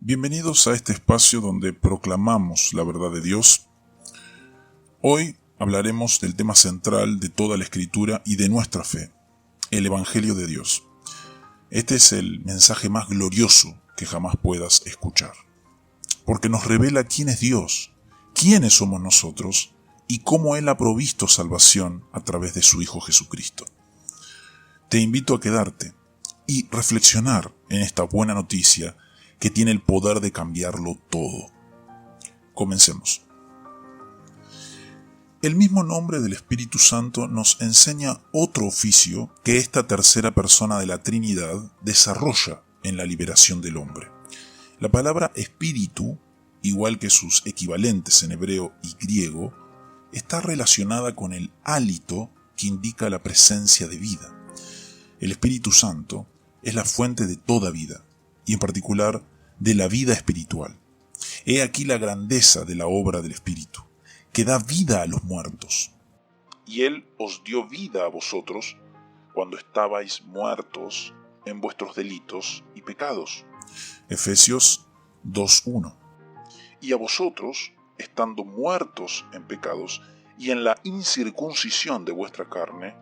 Bienvenidos a este espacio donde proclamamos la verdad de Dios. Hoy hablaremos del tema central de toda la Escritura y de nuestra fe, el Evangelio de Dios. Este es el mensaje más glorioso que jamás puedas escuchar, porque nos revela quién es Dios, quiénes somos nosotros y cómo Él ha provisto salvación a través de su Hijo Jesucristo. Te invito a quedarte y reflexionar en esta buena noticia que tiene el poder de cambiarlo todo. Comencemos. El mismo nombre del Espíritu Santo nos enseña otro oficio que esta tercera persona de la Trinidad desarrolla en la liberación del hombre. La palabra espíritu, igual que sus equivalentes en hebreo y griego, está relacionada con el hálito que indica la presencia de vida. El Espíritu Santo es la fuente de toda vida, y en particular de la vida espiritual. He aquí la grandeza de la obra del Espíritu, que da vida a los muertos. Y Él os dio vida a vosotros cuando estabais muertos en vuestros delitos y pecados. Efesios 2:1. Y a vosotros, estando muertos en pecados y en la incircuncisión de vuestra carne,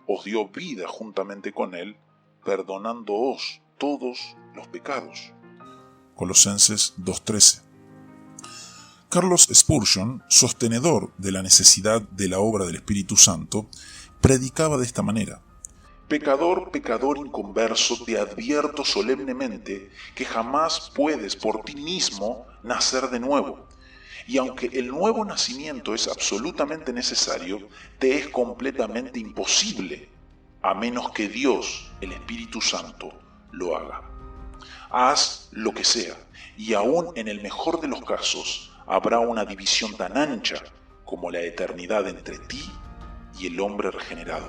os dio vida juntamente con Él, perdonándoos todos los pecados. Colosenses 2:13. Carlos Spurgeon, sostenedor de la necesidad de la obra del Espíritu Santo, predicaba de esta manera: Pecador, pecador inconverso, te advierto solemnemente que jamás puedes por ti mismo nacer de nuevo. Y aunque el nuevo nacimiento es absolutamente necesario, te es completamente imposible, a menos que Dios, el Espíritu Santo, lo haga. Haz lo que sea, y aún en el mejor de los casos, habrá una división tan ancha como la eternidad entre ti y el hombre regenerado.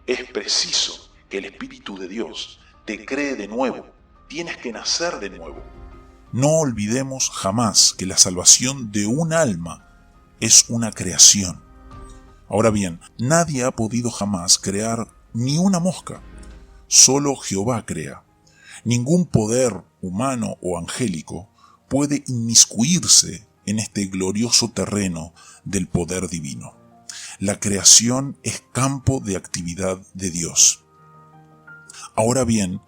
Es preciso que el Espíritu de Dios te cree de nuevo. Tienes que nacer de nuevo. No olvidemos jamás que la salvación de un alma es una creación. Ahora bien, nadie ha podido jamás crear ni una mosca. Solo Jehová crea. Ningún poder humano o angélico puede inmiscuirse en este glorioso terreno del poder divino. La creación es campo de actividad de Dios. Ahora bien,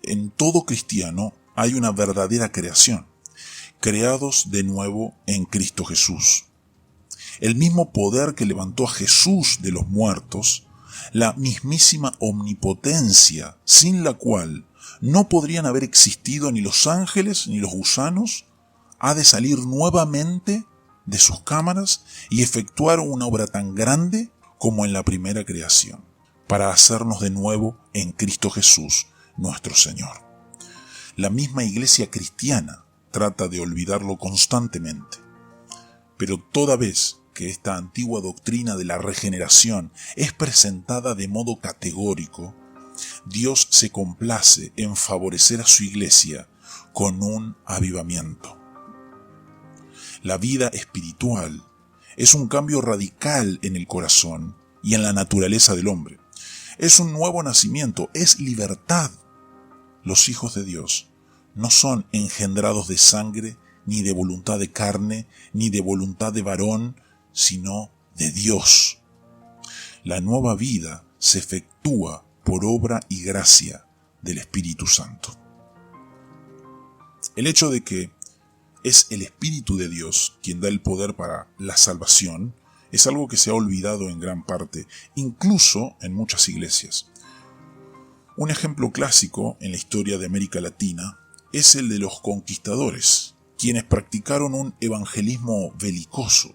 en todo cristiano hay una verdadera creación, creados de nuevo en Cristo Jesús. El mismo poder que levantó a Jesús de los muertos, la mismísima omnipotencia sin la cual no podrían haber existido ni los ángeles ni los gusanos, ha de salir nuevamente de sus cámaras y efectuar una obra tan grande como en la primera creación, para hacernos de nuevo en Cristo Jesús, nuestro Señor. La misma iglesia cristiana trata de olvidarlo constantemente, pero toda vez que esta antigua doctrina de la regeneración es presentada de modo categórico, Dios se complace en favorecer a su iglesia con un avivamiento. La vida espiritual es un cambio radical en el corazón y en la naturaleza del hombre. Es un nuevo nacimiento, es libertad. Los hijos de Dios no son engendrados de sangre, ni de voluntad de carne, ni de voluntad de varón, sino de Dios. La nueva vida se efectúa por obra y gracia del Espíritu Santo. El hecho de que es el Espíritu de Dios quien da el poder para la salvación es algo que se ha olvidado en gran parte, incluso en muchas iglesias. Un ejemplo clásico en la historia de América Latina es el de los conquistadores, quienes practicaron un evangelismo belicoso.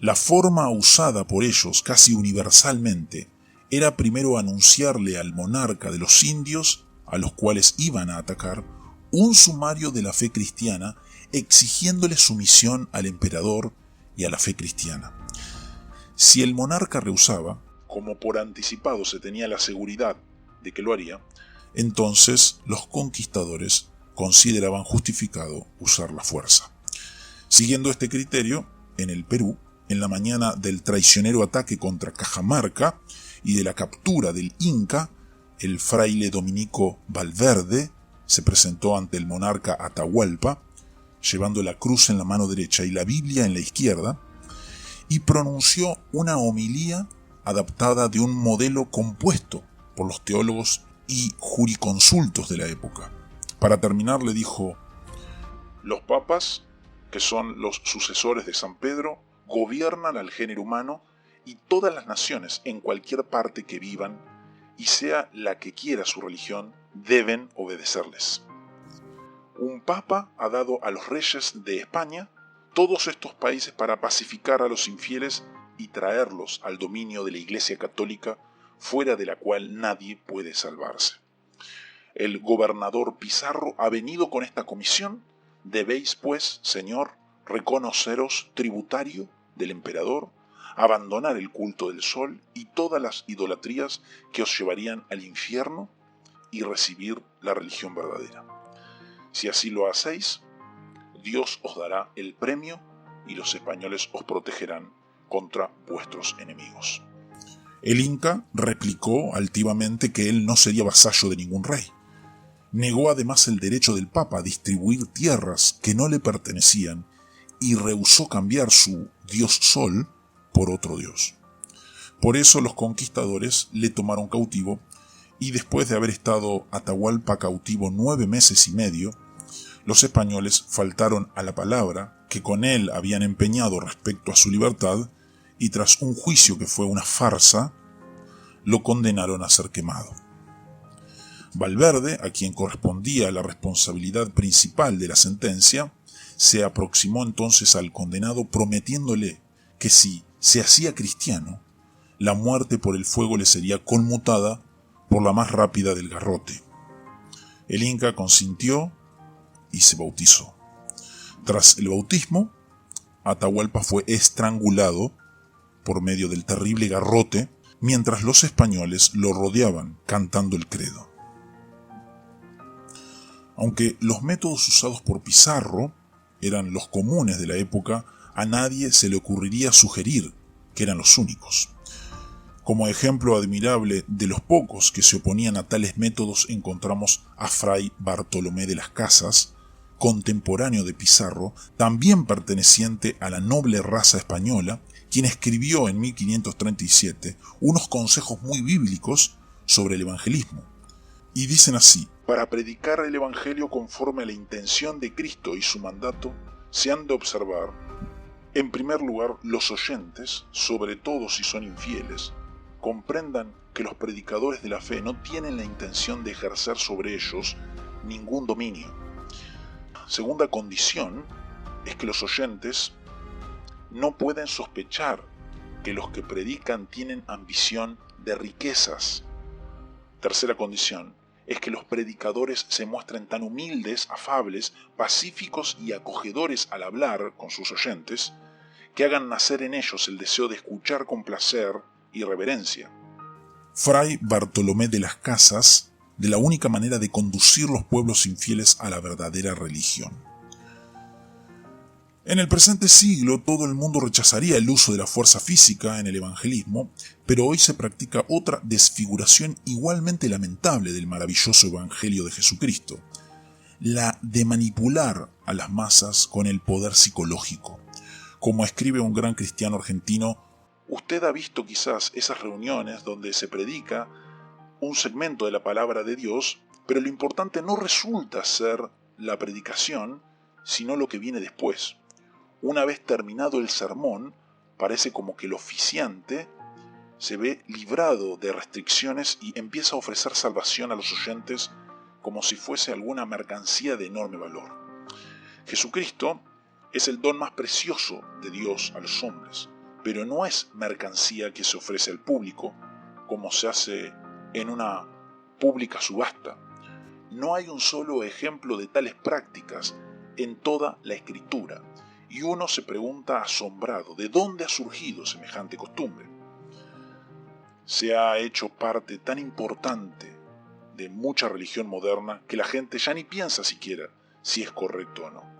La forma usada por ellos casi universalmente era primero anunciarle al monarca de los indios, a los cuales iban a atacar, un sumario de la fe cristiana, exigiéndole sumisión al emperador y a la fe cristiana. Si el monarca rehusaba, como por anticipado se tenía la seguridad de que lo haría, entonces los conquistadores consideraban justificado usar la fuerza. Siguiendo este criterio, en el Perú, en la mañana del traicionero ataque contra Cajamarca y de la captura del Inca, el fraile dominico Valverde se presentó ante el monarca Atahualpa, llevando la cruz en la mano derecha y la Biblia en la izquierda, y pronunció una homilía adaptada de un modelo compuesto por los teólogos y jurisconsultos de la época. Para terminar le dijo: los papas, que son los sucesores de San Pedro, gobiernan al género humano y todas las naciones en cualquier parte que vivan, y sea la que quiera su religión, deben obedecerles. Un papa ha dado a los reyes de España todos estos países para pacificar a los infieles y traerlos al dominio de la Iglesia Católica, fuera de la cual nadie puede salvarse. El gobernador Pizarro ha venido con esta comisión. Debéis, pues, señor, reconoceros tributario del emperador, abandonar el culto del sol y todas las idolatrías que os llevarían al infierno y recibir la religión verdadera. Si así lo hacéis, Dios os dará el premio y los españoles os protegerán contra vuestros enemigos. El Inca replicó altivamente que él no sería vasallo de ningún rey. Negó además el derecho del Papa a distribuir tierras que no le pertenecían y rehusó cambiar su dios Sol por otro dios. Por eso los conquistadores le tomaron cautivo y después de haber estado Atahualpa cautivo 9 meses y medio, los españoles faltaron a la palabra que con él habían empeñado respecto a su libertad y tras un juicio que fue una farsa, lo condenaron a ser quemado. Valverde, a quien correspondía la responsabilidad principal de la sentencia, se aproximó entonces al condenado prometiéndole que si se hacía cristiano, la muerte por el fuego le sería conmutada por la más rápida del garrote. El Inca consintió y se bautizó. Tras el bautismo, Atahualpa fue estrangulado por medio del terrible garrote, mientras los españoles lo rodeaban cantando el credo. Aunque los métodos usados por Pizarro eran los comunes de la época, a nadie se le ocurriría sugerir que eran los únicos. Como ejemplo admirable de los pocos que se oponían a tales métodos encontramos a Fray Bartolomé de las Casas, contemporáneo de Pizarro, también perteneciente a la noble raza española, quien escribió en 1537 unos consejos muy bíblicos sobre el evangelismo. Y dicen así: para predicar el evangelio conforme a la intención de Cristo y su mandato, se han de observar, en primer lugar, los oyentes, sobre todo si son infieles, comprendan que los predicadores de la fe no tienen la intención de ejercer sobre ellos ningún dominio. Segunda condición es que los oyentes no pueden sospechar que los que predican tienen ambición de riquezas. Tercera condición es que los predicadores se muestren tan humildes, afables, pacíficos y acogedores al hablar con sus oyentes, que hagan nacer en ellos el deseo de escuchar con placer y reverencia. Fray Bartolomé de las Casas, de la única manera de conducir los pueblos infieles a la verdadera religión. En el presente siglo todo el mundo rechazaría el uso de la fuerza física en el evangelismo, pero hoy se practica otra desfiguración igualmente lamentable del maravilloso evangelio de Jesucristo, la de manipular a las masas con el poder psicológico. Como escribe un gran cristiano argentino: usted ha visto quizás esas reuniones donde se predica un segmento de la palabra de Dios, pero lo importante no resulta ser la predicación, sino lo que viene después. Una vez terminado el sermón, parece como que el oficiante se ve librado de restricciones y empieza a ofrecer salvación a los oyentes como si fuese alguna mercancía de enorme valor. Jesucristo es el don más precioso de Dios a los hombres, pero no es mercancía que se ofrece al público como se hace en una pública subasta. No hay un solo ejemplo de tales prácticas en toda la Escritura, y uno se pregunta asombrado de dónde ha surgido semejante costumbre. Se ha hecho parte tan importante de mucha religión moderna que la gente ya ni piensa siquiera si es correcto o no.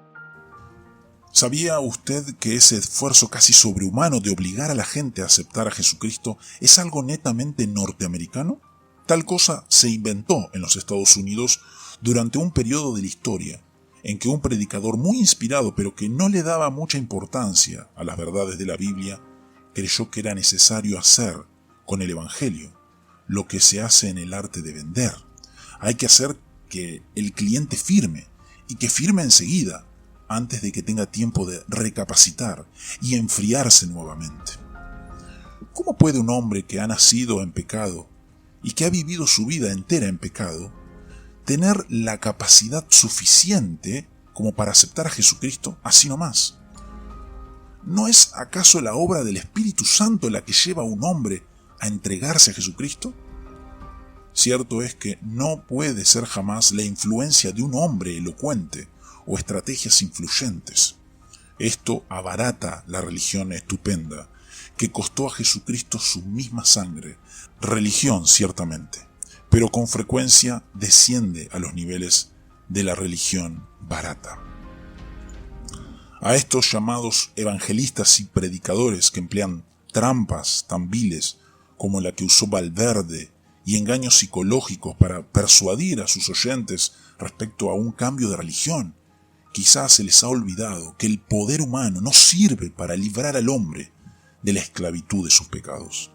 ¿Sabía usted que ese esfuerzo casi sobrehumano de obligar a la gente a aceptar a Jesucristo es algo netamente norteamericano? Tal cosa se inventó en los Estados Unidos durante un periodo de la historia en que un predicador muy inspirado pero que no le daba mucha importancia a las verdades de la Biblia, creyó que era necesario hacer con el Evangelio lo que se hace en el arte de vender. Hay que hacer que el cliente firme, y que firme enseguida, antes de que tenga tiempo de recapacitar y enfriarse nuevamente. ¿Cómo puede un hombre que ha nacido en pecado y que ha vivido su vida entera en pecado tener la capacidad suficiente como para aceptar a Jesucristo así nomás? ¿No es acaso la obra del Espíritu Santo la que lleva a un hombre a entregarse a Jesucristo? Cierto es que no puede ser jamás la influencia de un hombre elocuente o estrategias influyentes. Esto abarata la religión estupenda que costó a Jesucristo su misma sangre. Religión, ciertamente, pero con frecuencia desciende a los niveles de la religión barata. A estos llamados evangelistas y predicadores que emplean trampas tan viles como la que usó Valverde y engaños psicológicos para persuadir a sus oyentes respecto a un cambio de religión, quizás se les ha olvidado que el poder humano no sirve para librar al hombre de la esclavitud de sus pecados.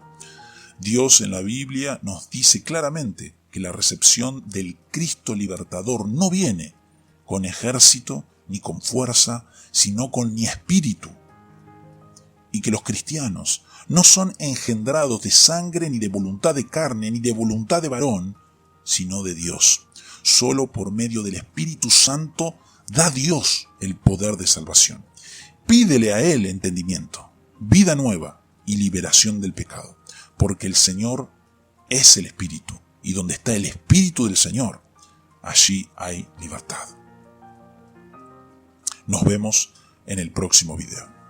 Dios en la Biblia nos dice claramente que la recepción del Cristo libertador no viene con ejército ni con fuerza, sino con mi espíritu, y que los cristianos no son engendrados de sangre, ni de voluntad de carne, ni de voluntad de varón, sino de Dios. Solo por medio del Espíritu Santo da Dios el poder de salvación. Pídele a Él entendimiento, vida nueva y liberación del pecado, porque el Señor es el Espíritu, y donde está el Espíritu del Señor, allí hay libertad. Nos vemos en el próximo video.